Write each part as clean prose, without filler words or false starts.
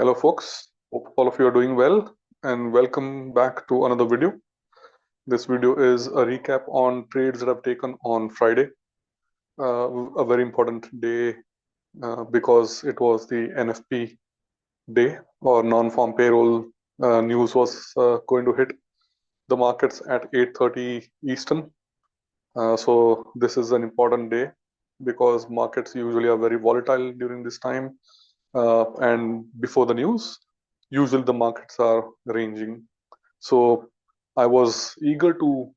Hello folks, hope all of you are doing well and welcome back to another video. This video is a recap on trades that I've taken on Friday, a very important day because it was the NFP day or non-farm payroll news was going to hit the markets at 8:30 Eastern. So this is an important day because markets usually are very volatile during this time. And before the news, usually the markets are ranging. So I was eager to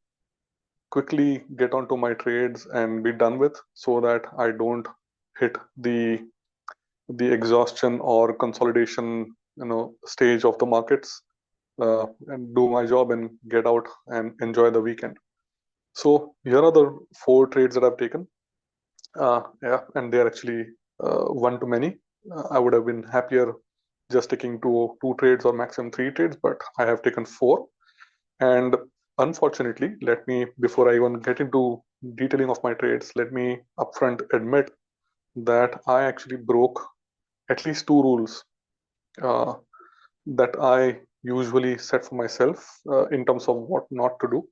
quickly get onto my trades and be done with so that I don't hit the exhaustion or consolidation stage of the markets and do my job and get out and enjoy the weekend. So here are the 4 trades that I've taken. Yeah, and they're actually one too many. I would have been happier just taking two trades or maximum 3 trades, but I have taken 4. And unfortunately, before I even get into detailing of my trades, let me upfront admit that I actually broke at least 2 rules uh, that I usually set for myself in terms of what not to do.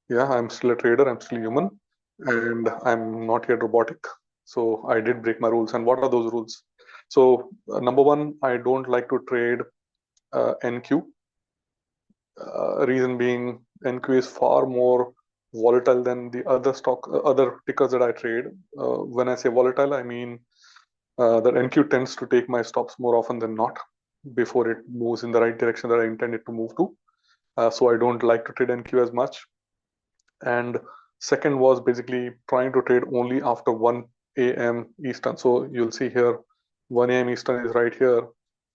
Yeah, I'm still a trader, I'm still human, and I'm not yet robotic. So I did break my rules. And what are those rules? So number one, I don't like to trade NQ. Reason being, NQ is far more volatile than the other tickers that I trade. When I say volatile, I mean that NQ tends to take my stops more often than not before it moves in the right direction that I intend it to move to. So I don't like to trade NQ as much. And second was basically trying to trade only after 1 a.m. Eastern. So you'll see here 1 a.m. Eastern is right here,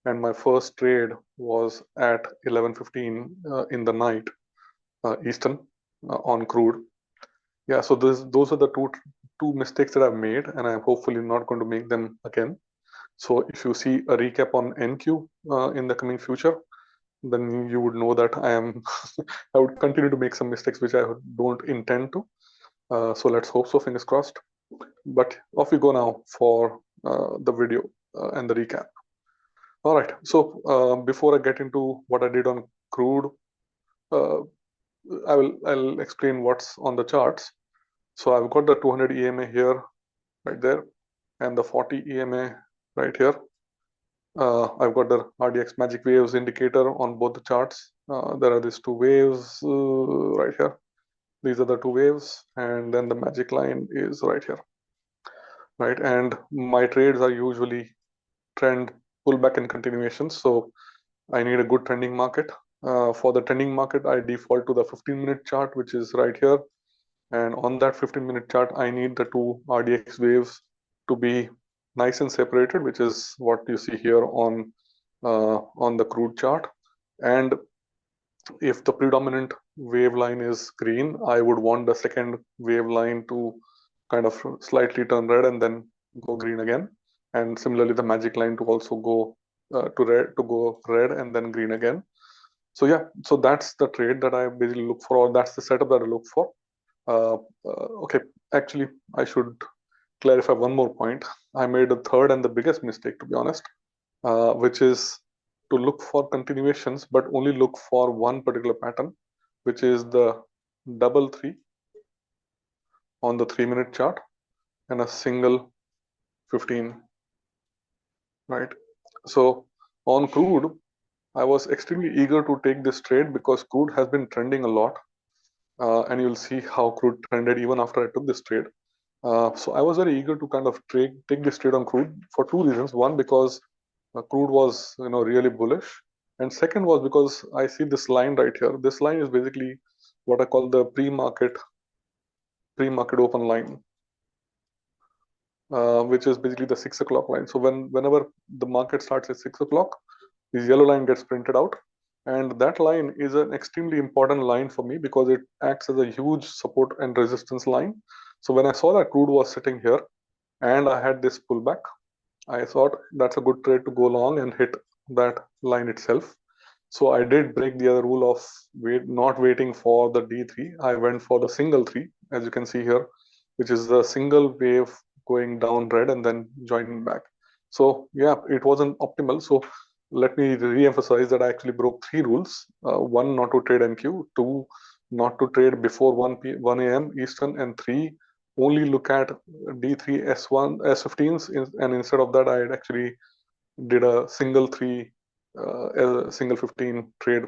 and my first trade was at 11:15 in the night Eastern on crude. Yeah, so those are the two mistakes that I've made, and I'm hopefully not going to make them again. So if you see a recap on NQ in the coming future, then you would know that I would continue to make some mistakes which I don't intend to. So let's hope so, fingers crossed. But off we go now for the video and the recap. All right, so before I get into what I did on crude, uh, I'll explain what's on the charts. So I've got the 200 EMA here, right there, and the 40 EMA right here. I've got the RDX magic waves indicator on both the charts. There are these 2 waves right here. These are the 2 waves, and then the magic line is right here, right? And my trades are usually trend pullback and continuations, so I need a good trending market. For the trending market, I default to the 15-minute chart, which is right here. And on that 15-minute chart, I need the 2 RDX waves to be nice and separated, which is what you see here on the crude chart. And if the predominant wave line is green, I would want the second wave line to kind of slightly turn red and then go green again. And similarly, the magic line to also go go red and then green again. So yeah, so that's the trade that I basically look for, or that's the setup that I look for. Okay, actually, I should clarify one more point. I made a third and the biggest mistake, to be honest, which is to look for continuations, but only look for one particular pattern, which is the double 3 on the 3-minute chart and a single 15, right? So on crude, I was extremely eager to take this trade because crude has been trending a lot. And you'll see how crude trended even after I took this trade. So I was very eager to kind of take this trade on crude for 2 reasons. One, because crude was really bullish, and second was because I see this line right here. This line is basically what I call the pre-market open line, which is basically the 6 o'clock line. So whenever the market starts at 6 o'clock, this yellow line gets printed out. And that line is an extremely important line for me because it acts as a huge support and resistance line. So when I saw that crude was sitting here and I had this pullback, I thought that's a good trade to go long and hit that line itself. So I did break the other rule of not waiting for the D3. I went for the single 3, as you can see here, which is the single wave going down red and then joining back. So yeah, it wasn't optimal. So let me re-emphasize that I actually broke three rules. One, not to trade NQ. Two, not to trade before 1 a.m. Eastern. And three, only look at D3 S15s. And instead of that, I actually did a single 15 trade.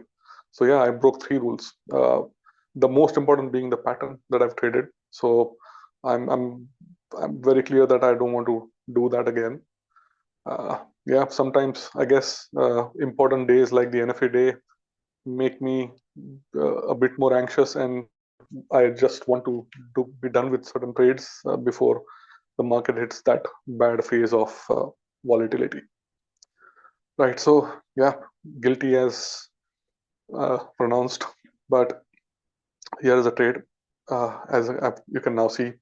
So yeah, I broke three rules. The most important being the pattern that I've traded. So I'm very clear that I don't want to do that again. Yeah, sometimes I guess important days like the NFA day make me a bit more anxious, and I just want to be done with certain trades before the market hits that bad phase of volatility. Right. So yeah, guilty as pronounced, but here is a trade. As you can now see,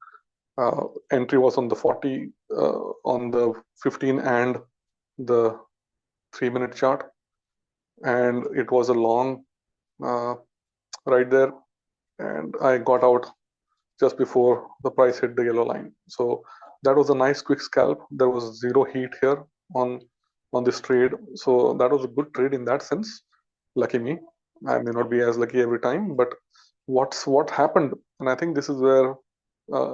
entry was on the 40, on the 15 and the 3-minute chart, and it was a long uh, right there, and I got out just before the price hit the yellow line. So that was a nice quick scalp. There was zero heat here on this trade, so that was a good trade in that sense. Lucky me. I may not be as lucky every time, but what happened, and I think this is where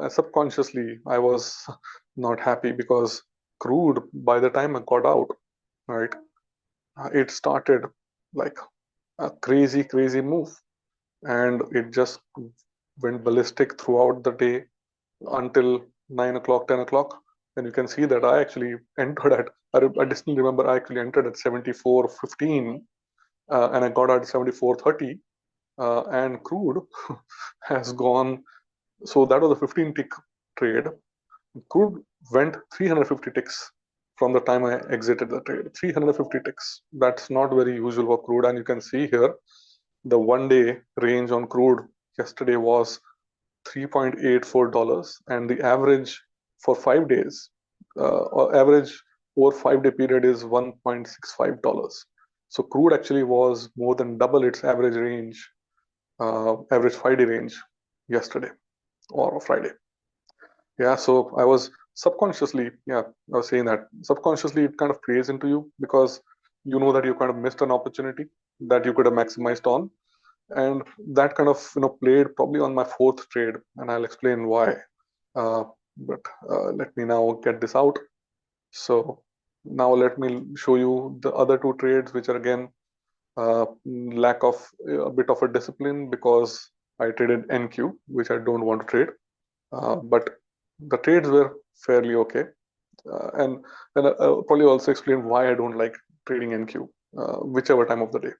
subconsciously I was not happy, because crude, by the time I got out, right, it started like a crazy move, and it just went ballistic throughout the day until 9 o'clock, 10 o'clock. And you can see that I actually entered at, I distinctly remember I actually entered at 74.15, and I got out at 74.30, and crude has gone. So that was a 15 tick trade. Crude went 350 ticks from the time I exited the trade. 350 ticks. That's not very usual for crude. And you can see here the 1 day range on crude yesterday was $3.84, and the average for 5 days, or average over 5 day period, is $1.65. So crude actually was more than double its average range, average 5 day range yesterday or Friday. Yeah, so I was subconsciously, yeah, I was saying that subconsciously it kind of plays into you, because you know that you kind of missed an opportunity that you could have maximized on, and that kind of played probably on my fourth trade, and I'll explain why. But let me now get this out. So now let me show you the other two trades, which are again lack of a bit of a discipline, because I traded NQ, which I don't want to trade. But the trades were fairly okay, and I'll probably also explain why I don't like trading NQ, whichever time of the day,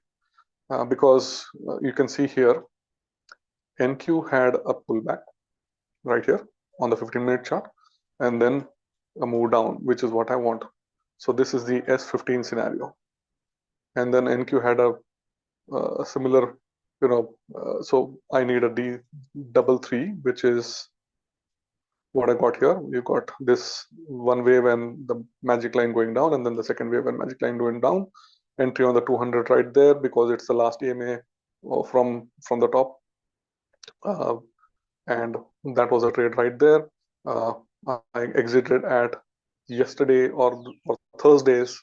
because you can see here NQ had a pullback right here on the 15-minute chart, and then a move down, which is what I want. So this is the S15 scenario, and then NQ had a similar, so I need a D3, which is what I got here. You got this one wave and the magic line going down, and then the second wave and magic line going down. Entry on the 200 right there, because it's the last EMA from the top, and that was a trade right there. I exited at yesterday or Thursday's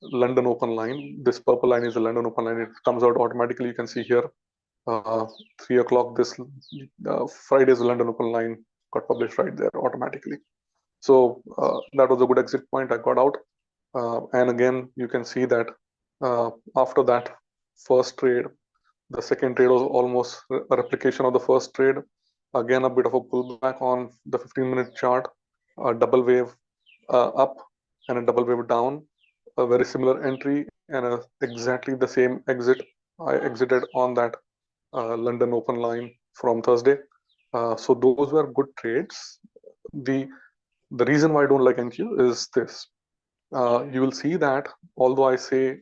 London Open line. This purple line is the London Open line. It comes out automatically. You can see here, 3 o'clock. This Friday's London Open line got published right there automatically. So that was a good exit point. I got out, and again you can see that after that first trade, the second trade was almost a replication of the first trade. Again, a bit of a pullback on the 15-minute chart, a double wave up and a double wave down, a very similar entry, and exactly the same exit. I exited on that London Open line from Thursday. So those were good trades. The reason why I don't like NQ is this. You will see that although I say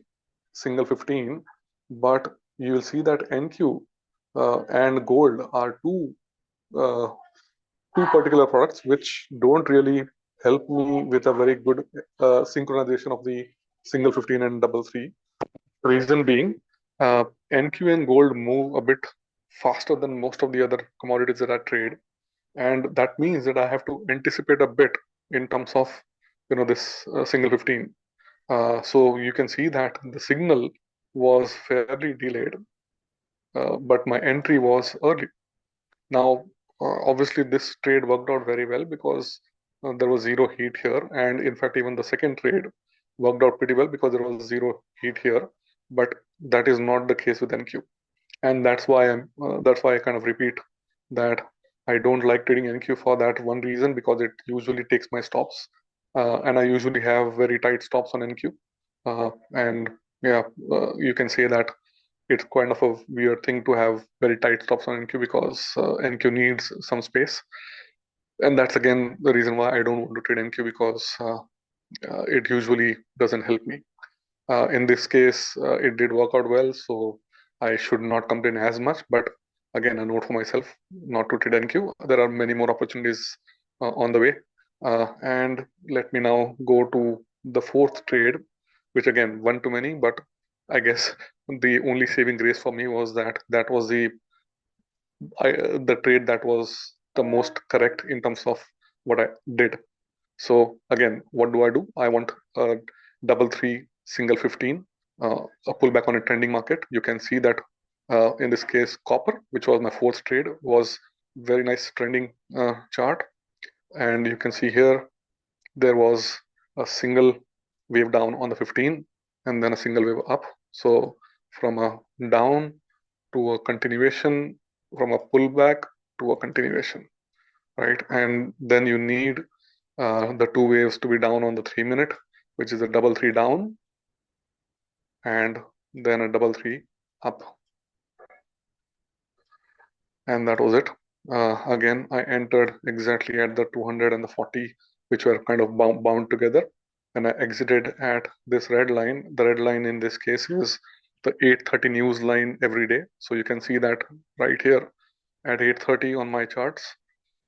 single 15, but you will see that NQ and gold are uh, two particular products which don't really help me with a very good synchronization of the single 15 and double 3. Reason being, NQ and gold move a bit faster than most of the other commodities that I trade, and that means that I have to anticipate a bit in terms of this single 15. So you can see that the signal was fairly delayed, but my entry was early. Now, obviously, this trade worked out very well because there was zero heat here, and in fact, even the second trade worked out pretty well because there was zero heat here. But that is not the case with NQ, and that's why I kind of repeat that I don't like trading NQ for that one reason, because it usually takes my stops, and I usually have very tight stops on NQ, and yeah, you can say that it's kind of a weird thing to have very tight stops on NQ because NQ needs some space, and that's again the reason why I don't want to trade NQ, because it usually doesn't help me. In this case, it did work out well, so I should not complain as much. But again, a note for myself not to trade NQ. There are many more opportunities on the way. And let me now go to the fourth trade, which again, one too many, but I guess the only saving grace for me was that that was the trade that was the most correct in terms of what I did. So again, what do? I want a double three single 15, a pullback on a trending market. You can see that in this case, copper, which was my fourth trade, was very nice trending chart. And you can see here, there was a single wave down on the 15 and then a single wave up. So from a down to a continuation, from a pullback to a continuation, right? And then you need the two waves to be down on the 3 minute, which is a double three down and then a double three up. And that was it. Again, I entered exactly at the 200 and the 40, which were kind of bound together. And I exited at this red line. The red line in this case is the 8:30 news line every day. So you can see that right here at 8:30 on my charts.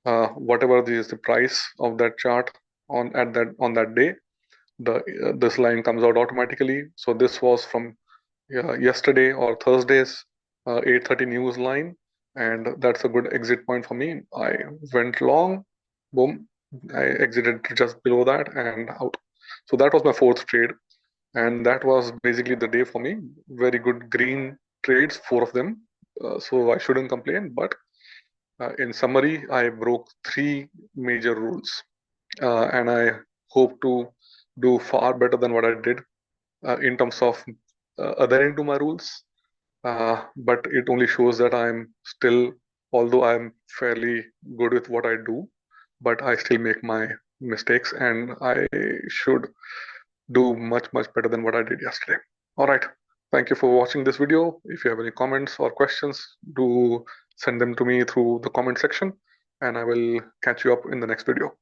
Whatever is the price of that chart on that day, this line comes out automatically. So this was from yesterday or Thursday's 8:30 news line, and that's a good exit point for me. I went long, boom, I exited just below that and out. So that was my fourth trade, and that was basically the day for me. Very good green trades, four of them. So I shouldn't complain. But in summary, I broke three major rules, and I hope to do far better than what I did in terms of adhering to my rules. But it only shows that I'm still, although I'm fairly good with what I do, but I still make my mistakes, and I should do much, much better than what I did yesterday. All right. Thank you for watching this video. If you have any comments or questions, do send them to me through the comment section, and I will catch you up in the next video.